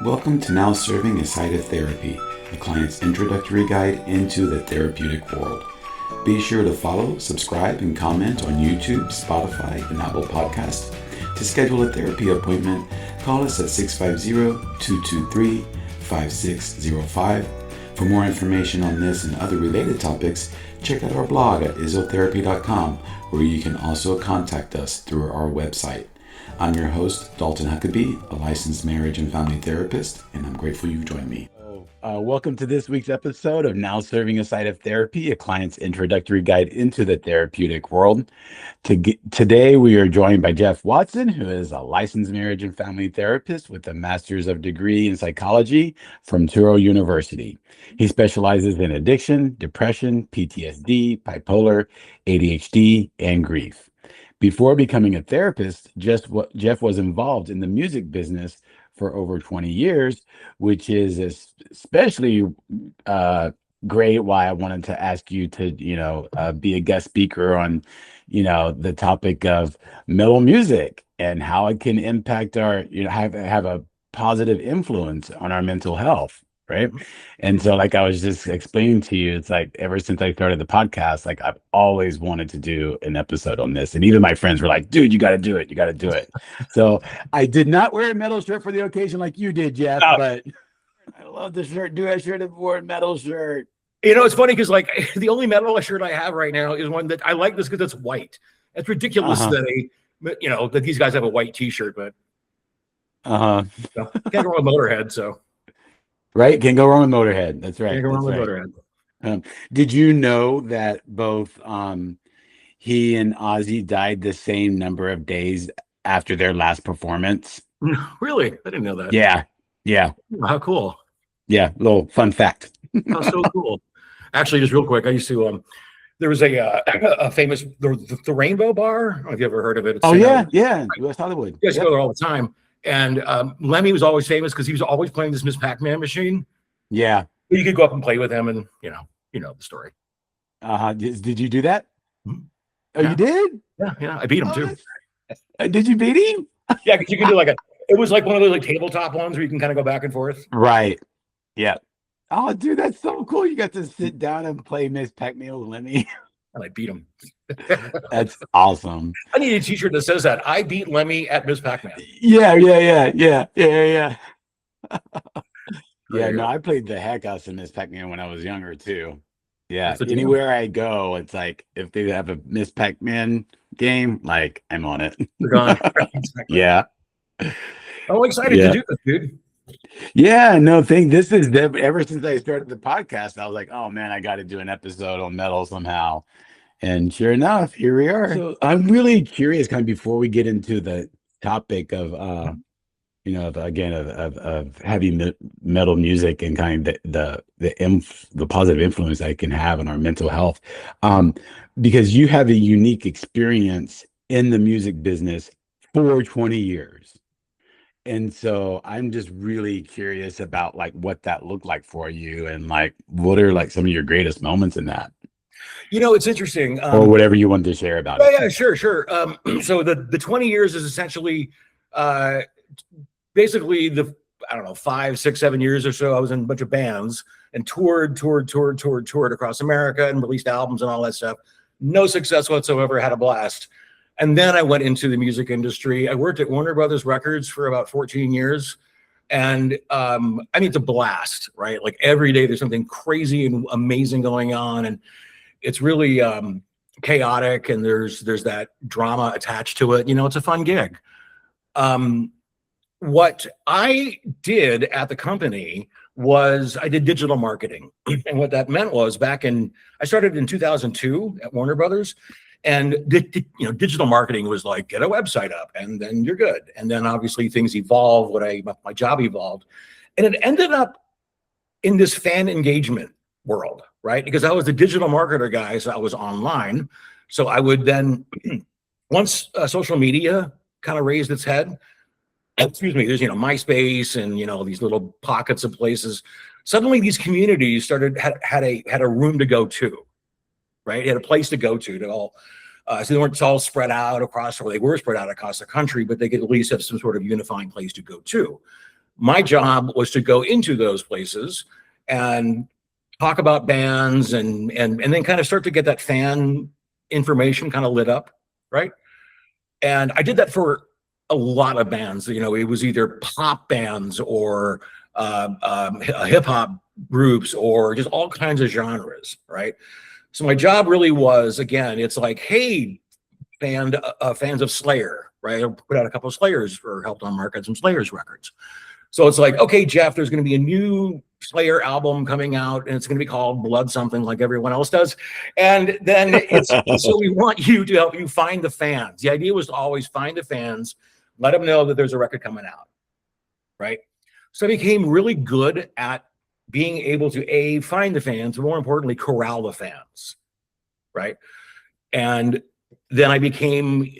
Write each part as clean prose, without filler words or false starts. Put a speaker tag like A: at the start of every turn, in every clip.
A: Welcome to Now Serving a Side of Therapy, a client's introductory guide into the therapeutic world. Be sure to follow, subscribe, and comment on YouTube, Spotify, and Apple Podcasts. To schedule a therapy appointment, call us at 650-223-5605. For more information on this and other related topics, check out our blog at isotherapy.com, where you can also contact us through our website. I'm your host, Dalton Huckabee, a licensed marriage and family therapist, and I'm grateful you joined me. Welcome to this week's episode of Now Serving a Side of Therapy, a client's introductory guide into the therapeutic world. Today, we are joined by Jeff Watson, who is a licensed marriage and family therapist with a master's of degree in psychology from Touro University. He specializes in addiction, depression, PTSD, bipolar, ADHD, and grief. Before becoming a therapist, Jeff was involved in the music business for over 20 years, which is especially great why I wanted to ask you to, be a guest speaker on, the topic of metal music and how it can impact our, have a positive influence on our mental health. Right. And so, like I was just explaining to you, it's like ever since I started the podcast, like I've always wanted to do an episode on this. And even my friends were like, dude, you got to do it. You got to do it. So I did not wear a metal shirt for the occasion like you did, Jeff, but I love the shirt. Dude, I should have worn a metal shirt.
B: You know, it's funny because like the only metal shirt I have right now is one that I like this because it's white. It's ridiculous that these guys have a white T-shirt, but can't go wrong with Motorhead. So.
A: Right, can't go wrong with Motorhead. That's right.
B: Can't go wrong with Motorhead.
A: Did you know that both he and Ozzy died the same number of days after their last performance?
B: Really? I didn't know that.
A: Yeah.
B: How cool.
A: Yeah, little fun fact.
B: Oh, so cool. Actually, just real quick, I used to there was a famous the Rainbow Bar. I don't know if you ever heard of it.
A: It's West Hollywood.
B: Yes, go there all the time. And Lemmy was always famous because he was always playing this Miss Pac-Man machine.
A: Yeah.
B: You could go up and play with him, and you know the story.
A: Did you do that?
B: Mm-hmm.
A: Oh, yeah. You did?
B: Yeah. I beat him too.
A: Did you beat him?
B: Yeah, because you can do it was like one of those like tabletop ones where you can kind of go back and forth.
A: Right. Yeah. Oh, dude, that's so cool. You got to sit down and play Miss Pac-Man with Lemmy.
B: And I beat him.
A: That's awesome.
B: I need a T-shirt that says that. I beat Lemmy at Miss Pac-Man.
A: Yeah. No, I played the heck out of Miss Pac-Man when I was younger too. Yeah. Anywhere I go, it's like if they have a Miss Pac-Man game, like I'm on it.
B: They're gone.
A: Yeah.
B: I'm excited to do this, dude.
A: Yeah, no, this is ever since I started the podcast, I was like, oh man, I got to do an episode on metal somehow. And sure enough, here we are. So I'm really curious, kind of before we get into the topic of, of heavy metal music and kind of the positive influence that it can have on our mental health, because you have a unique experience in the music business for 20 years. And so I'm just really curious about like what that looked like for you and like what are like some of your greatest moments in that.
B: It's interesting.
A: Or whatever you want to share about it.
B: Yeah, sure. So the 20 years is essentially basically the 5, 6, 7 years or so I was in a bunch of bands and toured across America and released albums and all that stuff. No success whatsoever, had a blast. And then I went into the music industry. I worked at Warner Brothers Records for about 14 years. And it's a blast, right? Like every day there's something crazy and amazing going on. And it's really chaotic and there's that drama attached to it. It's a fun gig. What I did at the company was I did digital marketing. And what that meant was I started in 2002 at Warner Brothers. And digital marketing was like, get a website up and then you're good. And then obviously things evolved, my job evolved. And it ended up in this fan engagement world, right? Because I was the digital marketer guy, so I was online. So I would then, once social media kind of raised its head, there's, MySpace and, these little pockets of places. Suddenly these communities had a room to go to. Right, it had a place to go to all. So they weren't all spread out across, or they were spread out across the country, but they could at least have some sort of unifying place to go to. My job was to go into those places and talk about bands and then kind of start to get that fan information kind of lit up, right? And I did that for a lot of bands. You know, it was either pop bands or hip hop groups or just all kinds of genres, right? So my job really was, again, it's like, hey, fans of Slayer, right? I put out a couple of Slayers or helped on market some Slayers records. So it's like, okay, Jeff, there's going to be a new Slayer album coming out, and it's going to be called Blood something, like everyone else does. And then it's so we want you to help you find the fans. The idea was to always find the fans, let them know that there's a record coming out, right? So I became really good at being able to find the fans, but more importantly, corral the fans, right? And then I became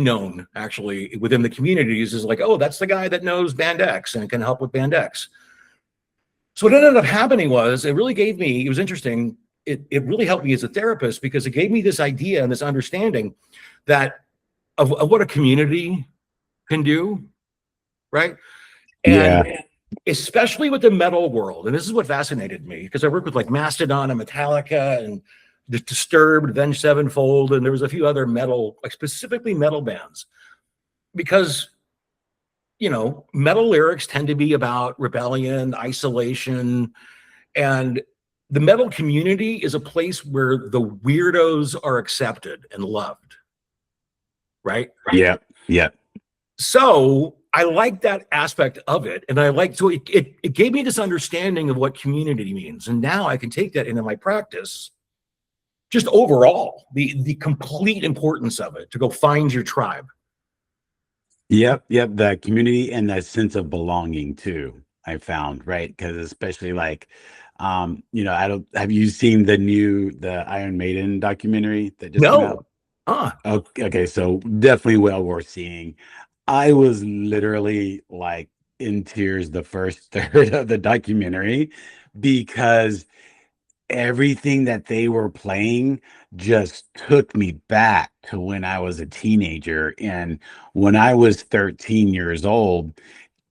B: known actually within the communities as like, oh, that's the guy that knows band X and can help with band X. So what ended up happening was it was interesting. It really helped me as a therapist because it gave me this idea and this understanding that of what a community can do, right? And especially with the metal world, and this is what fascinated me because I worked with like Mastodon and Metallica and Disturbed, Avenged Sevenfold, and there was a few other metal, like specifically metal bands, because you know metal lyrics tend to be about rebellion, isolation, and the metal community is a place where the weirdos are accepted and loved, right?
A: Yeah.
B: So I like that aspect of it, and it gave me this understanding of what community means, and now I can take that into my practice. Just overall, the complete importance of it to go find your tribe.
A: Yep. The community and that sense of belonging too, I found, right? Because especially like, have you seen the Iron Maiden documentary that just came out? Okay, so definitely well worth seeing. I was literally like in tears the first third of the documentary because everything that they were playing just took me back to when I was a teenager. And when I was 13 years old,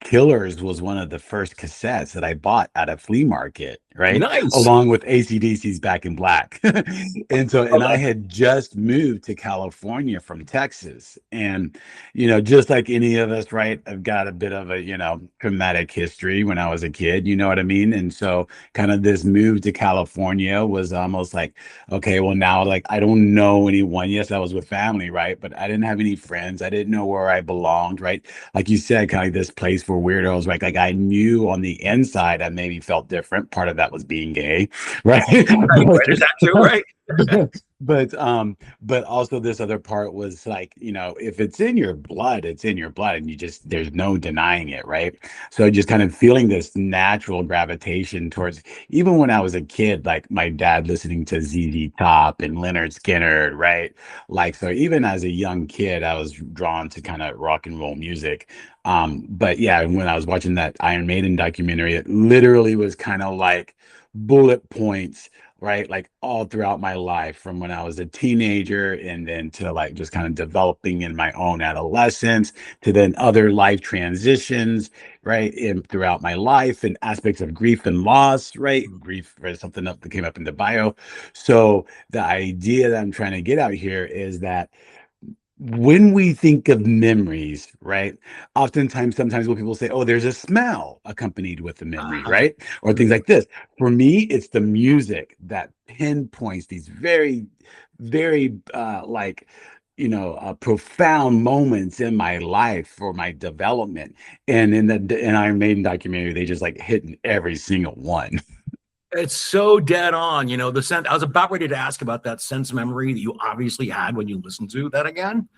A: Killers was one of the first cassettes that I bought at a flea market, right?
B: Nice.
A: Along with AC/DC's Back in Black. And I had just moved to California from Texas. And, just like any of us, right, I've got a bit of a, traumatic history when I was a kid, you know what I mean? And so kind of this move to California was almost like, okay, well now like I don't know anyone. Yes, I was with family, right? But I didn't have any friends. I didn't know where I belonged, right? Like you said, kind of like this place for weirdos, right? Like I knew on the inside I maybe felt different. Part of that was being gay, right?
B: There's that too, right?
A: But also this other part was like, if it's in your blood, it's in your blood, and there's no denying it, right? So just kind of feeling this natural gravitation towards, even when I was a kid, like my dad listening to ZZ Top and Leonard Skinner, right? Like, so even as a young kid, I was drawn to kind of rock and roll music. But yeah, when I was watching that Iron Maiden documentary, it literally was kind of like bullet points, right? Like all throughout my life from when I was a teenager and then to like just kind of developing in my own adolescence to then other life transitions, right? And throughout my life and aspects of grief and loss, right? Grief is something that came up in the bio. So the idea that I'm trying to get out here is that when we think of memories, right? Sometimes when people say, oh, there's a smell accompanied with the memory, right? Or things like this. For me, it's the music that pinpoints these very, very profound moments in my life for my development. And in Iron Maiden documentary, they just like hitting every single one.
B: It's so dead on. The sense, I was about ready to ask about that sense memory that you obviously had when you listened to that again.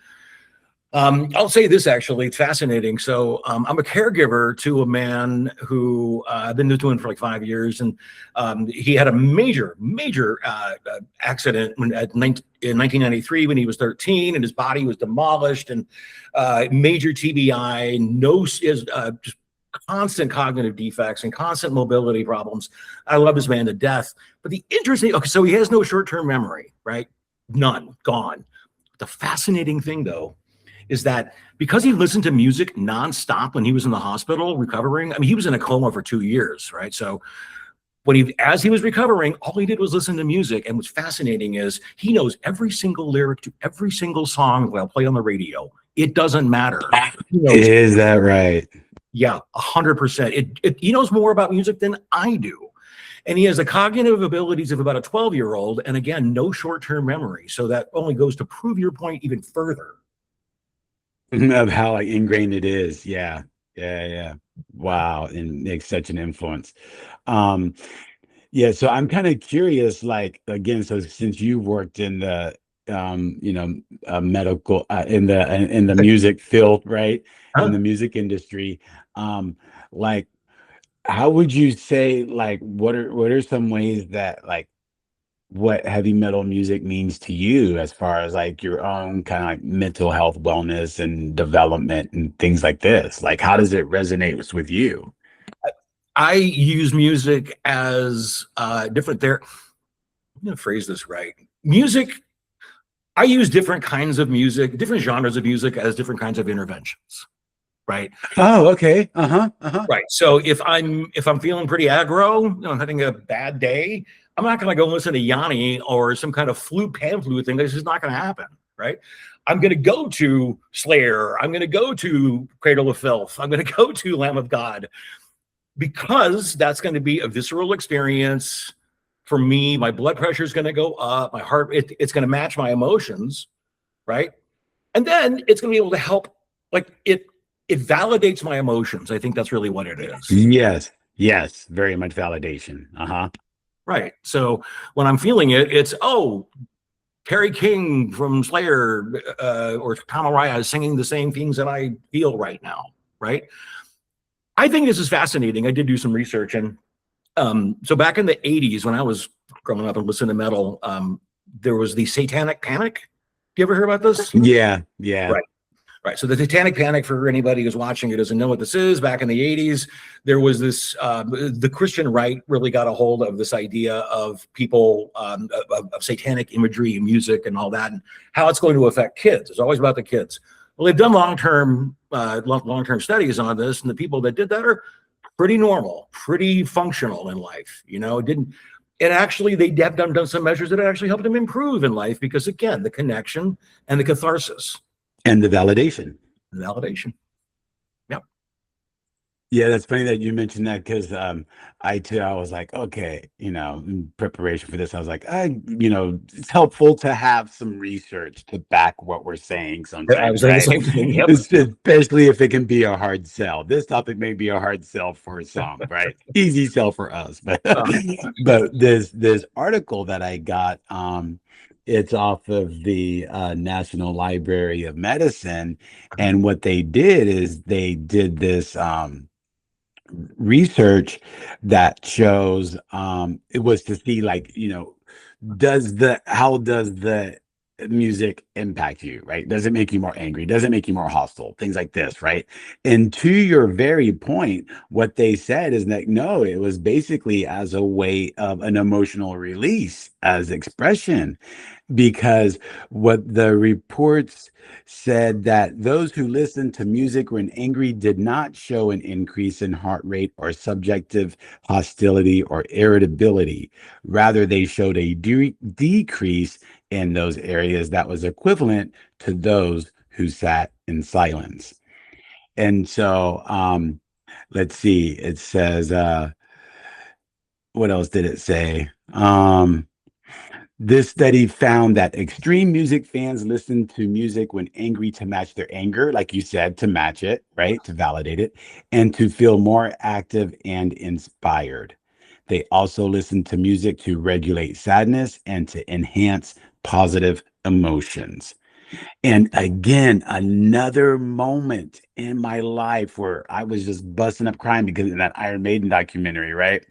B: I'll say this, actually, it's fascinating. So I'm a caregiver to a man who I've been doing for like 5 years. And he had a major accident in 1993 when he was 13, and his body was demolished, and major TBI, just constant cognitive defects and constant mobility problems. I love this man to death. But so he has no short-term memory, right? None, gone. The fascinating thing, though, is that because he listened to music nonstop when he was in the hospital recovering. I mean, he was in a coma for 2 years, right? So as he was recovering, all he did was listen to music. And what's fascinating is he knows every single lyric to every single song they'll play on the radio. It doesn't matter. He knows,
A: Is that right?
B: yeah, 100%. He knows more about music than I do. And he has the cognitive abilities of about a 12-year-old. And again, no short-term memory. So that only goes to prove your point even further.
A: Of how like ingrained it is. Yeah. Wow. And makes such an influence. Yeah, so I'm kind of curious, like again, so since you worked in the medical in the music field, right? In the music industry, like how would you say, like what are some ways that like what heavy metal music means to you as far as like your own kind of like mental health, wellness and development and things like this? Like how does it resonate with you?
B: I use music as different there. I'm going to phrase this right. I use different kinds of music, different genres of music as different kinds of interventions, right?
A: Oh, okay.
B: Right. So if I'm feeling pretty aggro, I'm having a bad day, I'm not going to go listen to Yanni or some kind of pan flute thing. This is not going to happen, right? I'm going to go to Slayer. I'm going to go to Cradle of Filth. I'm going to go to Lamb of God, because that's going to be a visceral experience for me. My blood pressure is going to go up. My heart, it's going to match my emotions, right? And then it's going to be able to help, like it validates my emotions. I think that's really what it is.
A: Yes, very much validation.
B: Right. So when I'm feeling it, it's, oh, Kerry King from Slayer or Tom Araya is singing the same things that I feel right now, right? I think this is fascinating. I did do some research, and so back in the 80s, when I was growing up and listening to metal, there was the Satanic Panic. Do you ever hear about this?
A: Yeah.
B: Right. So the Satanic Panic, for anybody who's watching who doesn't know what this is, back in the 80s, there was this, the Christian right really got a hold of this idea of people, of satanic imagery and music and all that, and how it's going to affect kids. It's always about the kids. Well, they've done long-term studies on this, and the people that did that are pretty normal, pretty functional in life. Actually, they have done some measures that actually helped them improve in life, because again, the connection and the catharsis.
A: And the validation.
B: Yep.
A: Yeah, that's funny that you mentioned that, because I was like, okay, in preparation for this, I was like, it's helpful to have some research to back what we're saying sometimes.
B: I was saying the same thing. Yep.
A: Especially if it can be a hard sell. This topic may be a hard sell for some, right? Easy sell for us, but but this article that I got, it's off of the National Library of Medicine, and what they did is they did this research that shows it was to see, like, how does the music impact you, right? Does it make you more angry? Does it make you more hostile? Things like this, right? And to your very point, what they said is that no, it was basically as a way of an emotional release, as expression, because what the reports said, that those who listened to music when angry did not show an increase in heart rate or subjective hostility or irritability. Rather, they showed a decrease in those areas that was equivalent to those who sat in silence. And so let's see, it says, what else did it say? This study found that extreme music fans listen to music when angry to match their anger, like you said, to match it, right? To validate it, and to feel more active and inspired. They also listen to music to regulate sadness and to enhance positive emotions. And again, another moment in my life where I was just busting up crying, because in that Iron Maiden documentary, right?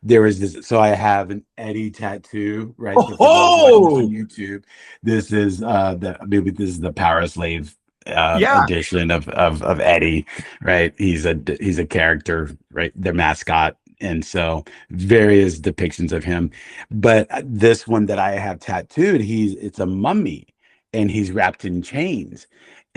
A: There was this, so I have an Eddie tattoo, right? So for those watching on YouTube, this is this is the Power Slave edition of Eddie, right? He's a character, right? The mascot. And so various depictions of him. But this one that I have tattooed, it's a mummy, and he's wrapped in chains.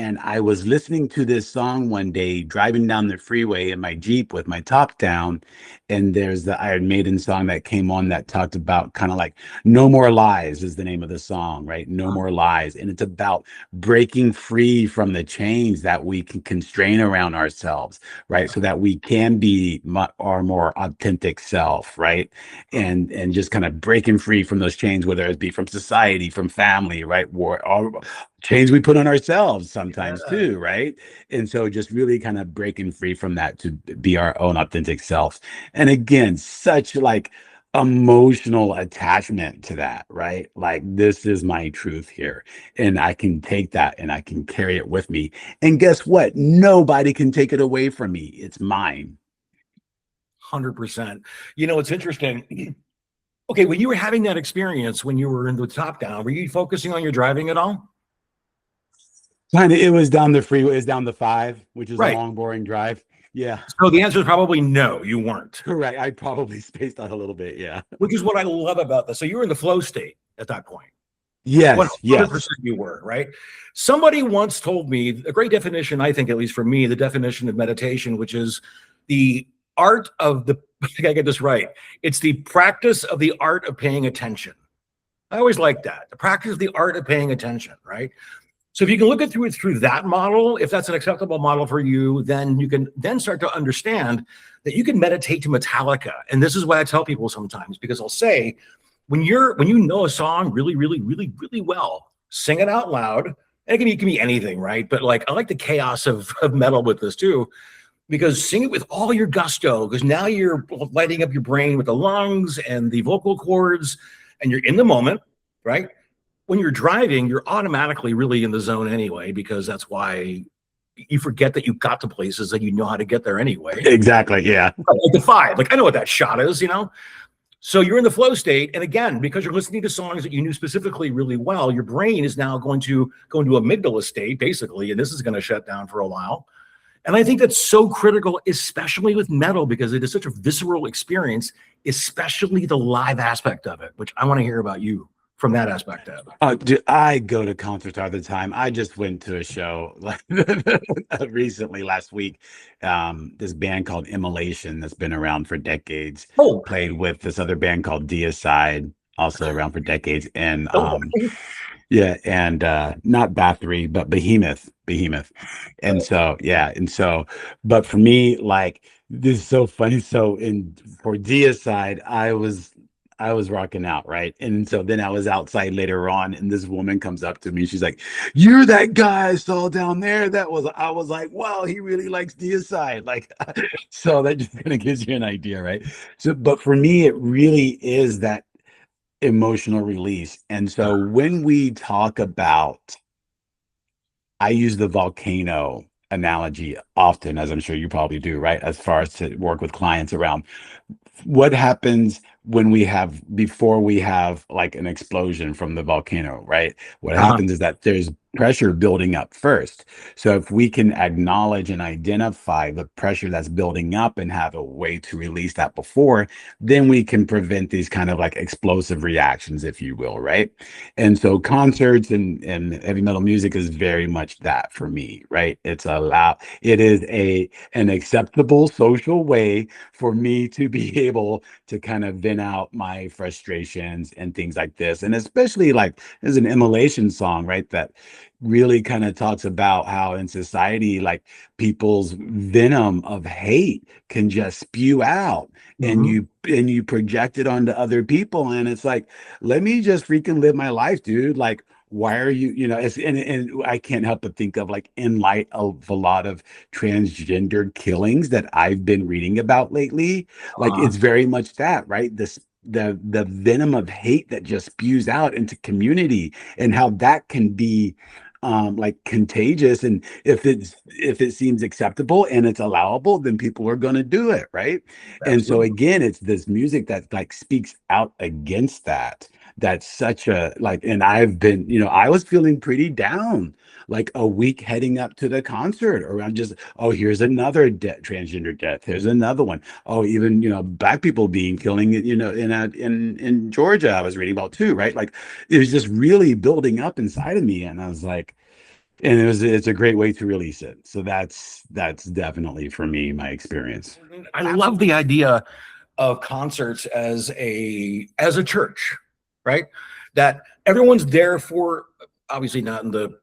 A: And I was listening to this song one day, driving down the freeway in my Jeep with my top down. And there's the Iron Maiden song that came on that talked about kind of like No More Lies is the name of the song, right? No More Lies. And it's about breaking free from the chains that we can constrain around ourselves, right? So that we can be our more authentic self, right? And just kind of breaking free from those chains, whether it be from society, from family, right? Or chains we put on ourselves sometimes
B: Yeah.
A: too, right? And so just really kind of breaking free from that to be our own authentic selves. And again, such like emotional attachment to that, right? Like this is my truth here. And I can take that and I can carry it with me. And guess what? Nobody can take it away from me. It's mine.
B: 100%. It's interesting. Okay, when you were having that experience when you were in the top down, were you focusing on your driving at all?
A: Kind of, it was down the freeway, it's down the five, which is a
B: Right.
A: long, boring drive. Yeah,
B: So the answer is probably no, you weren't,
A: correct. I probably spaced out a little bit. Yeah.
B: which is what I love about this. So you were in the flow state at that point.
A: Yes, yes.
B: 100% you were, right? Somebody once told me a great definition, I think, at least for me, the definition of meditation, which is the art of the, I think I get this right. It's the practice of the art of paying attention. I always like that. The practice of the art of paying attention, right? So if you can look at through that model, if that's an acceptable model for you, then you can then start to understand that you can meditate to Metallica. And this is what I tell people sometimes, because I'll say, when you know a song really, really, really, really well, sing it out loud. And it can be anything, right? But like I like the chaos of metal with this too, because sing it with all your gusto, because now you're lighting up your brain with the lungs and the vocal cords, and you're in the moment, right? When you're driving, you're automatically really in the zone anyway, because that's why you forget that you got to places and you know how to get there anyway.
A: Exactly. Yeah.
B: Like the five, like I know what that shot is. So you're in the flow state. And again, because you're listening to songs that you knew specifically really well, your brain is now going to go into amygdala state, basically, and this is going to shut down for a while. And I think that's so critical, especially with metal, because it is such a visceral experience, especially the live aspect of it, which I want to hear about you from that aspect of it.
A: I go to concerts all the time. I just went to a show like recently last week. This band called Immolation that's been around for decades
B: Oh,
A: played with this other band called Deicide, also around for decades. And
B: okay.
A: yeah, and not Bathory, but Behemoth. And so yeah, and so but for me, like this is so funny. So in for Deicide, I was rocking out, right? And so then I was outside later on, and this woman comes up to me. She's like, "You're that guy I saw down there." I was like, "Wow, he really likes Deicide." Like, so that just kind of gives you an idea, right? So, but for me, it really is that emotional release. And so when we talk about, I use the volcano analogy often, as I'm sure you probably do, right? As far as to work with clients around what happens when before we have like an explosion from the volcano, right? What
B: Uh-huh.
A: happens is that there's pressure building up first. So if we can acknowledge and identify the pressure that's building up and have a way to release that before, then we can prevent these kind of like explosive reactions, if you will, right? And so concerts and heavy metal music is very much that for me, right? It is an acceptable social way for me to be able to kind of vent out my frustrations and things like this. And especially like there's an immolation song, right? That really kind of talks about how in society, like people's venom of hate can just spew out and
B: Mhm.
A: you project it onto other people. And it's like, let me just freaking live my life, dude. Like, why are it's and I can't help but think of like in light of a lot of transgender killings that I've been reading about lately, like
B: Uh-huh.
A: it's very much that, right? The venom of hate that just spews out into community and how that can be like contagious. And if it seems acceptable and it's allowable, then people are going to do it, right? And so
B: Absolutely.
A: again, it's this music that like speaks out against that. That's such a like, and I've been, I was feeling pretty down like a week heading up to the concert around just, oh, here's another transgender death. Here's another one. Oh, even, black people being killing, in Georgia, I was reading about too, right? Like it was just really building up inside of me. And I was like,
C: And it's a great way to release it. So that's definitely for me my experience.
B: I love the idea of concerts as a church, right? That everyone's there for, obviously not in the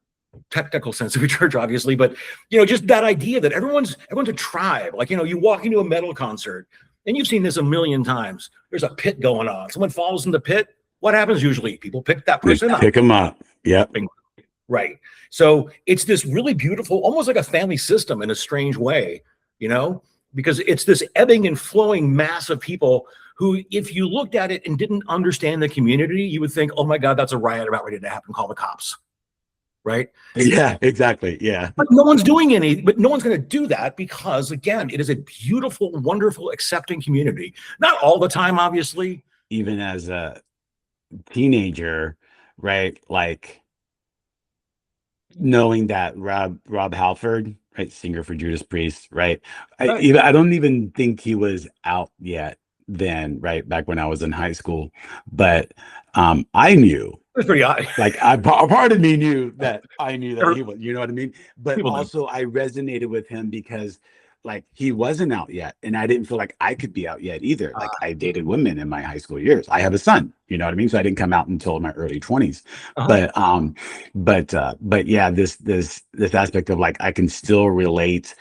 B: technical sense of a church, obviously, but just that idea that everyone's a tribe. Like, you walk into a metal concert, and you've seen this a million times. There's a pit going on. Someone falls in the pit. What happens usually? People pick that person up.
C: Pick them up. Yep.
B: Right. So it's this really beautiful, almost like a family system in a strange way, because it's this ebbing and flowing mass of people who, if you looked at it and didn't understand the community, you would think, oh my God, that's a riot about ready to happen. Call the cops. Right?
C: Yeah, exactly. Yeah.
B: But no one's doing but no one's going to do that because, again, it is a beautiful, wonderful, accepting community. Not all the time, obviously.
C: Even as a teenager, right? Like knowing that Rob Halford, right, singer for Judas Priest, right? I don't even think he was out yet then, right? Back when I was in high school, but I knew.
B: It was pretty odd.
C: Like part of me knew that I knew that he was, you know what I mean? But
B: People
C: also I resonated with him because like he wasn't out yet, and I didn't feel like I could be out yet either. Like I dated women in my high school years. I have a son, you know what I mean? So I didn't come out until my early 20s. But yeah, this aspect of like I can still relate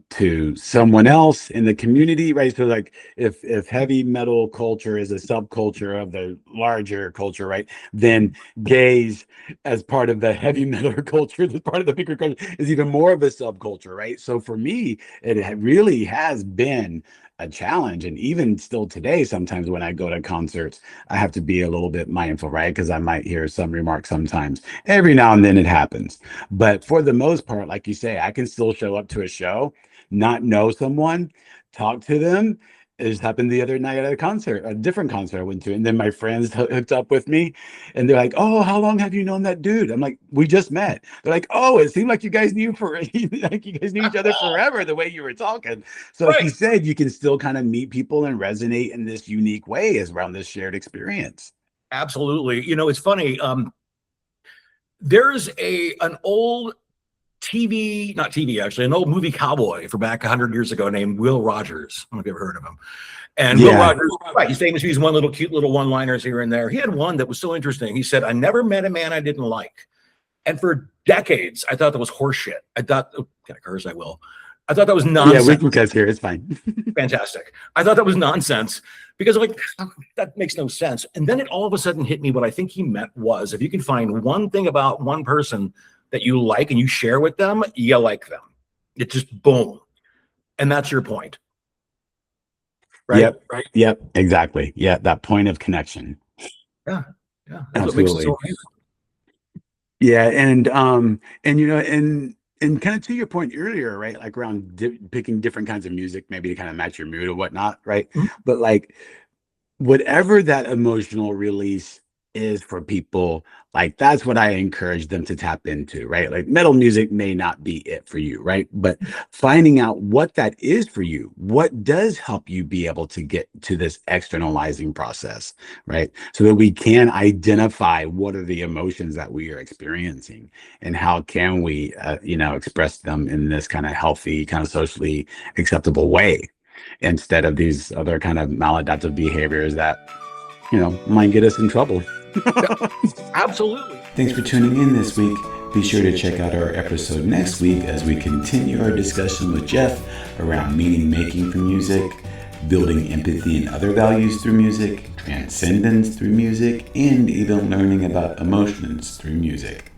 C: to someone else in the community, right? So like if heavy metal culture is a subculture of the larger culture, right, then gays as part of the heavy metal culture, as part of the bigger culture, is even more of a subculture, right? So for me, it really has been a challenge. And even still today, sometimes when I go to concerts, I have to be a little bit mindful, right? Because I might hear some remarks sometimes. Every now and then it happens. But for the most part, like you say, I can still show up to a show, not know someone, talk to them. It just happened the other night at a different concert I went to. And then my friends hooked up with me and they're like, oh, how long have you known that dude? I'm like, we just met. They're like, oh, it seemed like you guys knew like you guys knew each other forever the way you were talking. So like you said, you can still kind of meet people and resonate in this unique way as around this shared experience.
B: Absolutely. It's funny. There's an old not TV, actually, an old movie cowboy from back 100 years ago named Will Rogers. I don't know if you've ever heard of him. And Will Rogers, right, he's famous. He's one cute little one-liners here and there. He had one that was so interesting. He said, I never met a man I didn't like. And for decades, I thought that was horseshit. Can I curse? I will. I thought that was nonsense.
C: Yeah, we can cuss here. It's fine.
B: Fantastic. I thought that was nonsense because that makes no sense. And then it all of a sudden hit me what I think he meant was, if you can find one thing about one person that you like and you share with them, you like them. It just boom. And that's your point. Right?
C: Yep. Right. Yep. Exactly. Yeah. That point of connection.
B: Yeah. Yeah.
C: That's absolutely. What makes it so yeah. And kind of to your point earlier, right? Like around picking different kinds of music, maybe to kind of match your mood or whatnot. Right. Mm-hmm. But like whatever that emotional release is for people, like that's what I encourage them to tap into, right? Like metal music may not be it for you, right? But finding out what that is for you, what does help you be able to get to this externalizing process, right? So that we can identify what are the emotions that we are experiencing and how can we, express them in this kind of healthy, kind of socially acceptable way, instead of these other kind of maladaptive behaviors that, might get us in trouble.
B: Absolutely.
A: Thanks for tuning in this week. Be sure to check out our episode next week as we continue our discussion with Jeff around meaning making through music, building empathy and other values through music, transcendence through music, and even learning about emotions through music.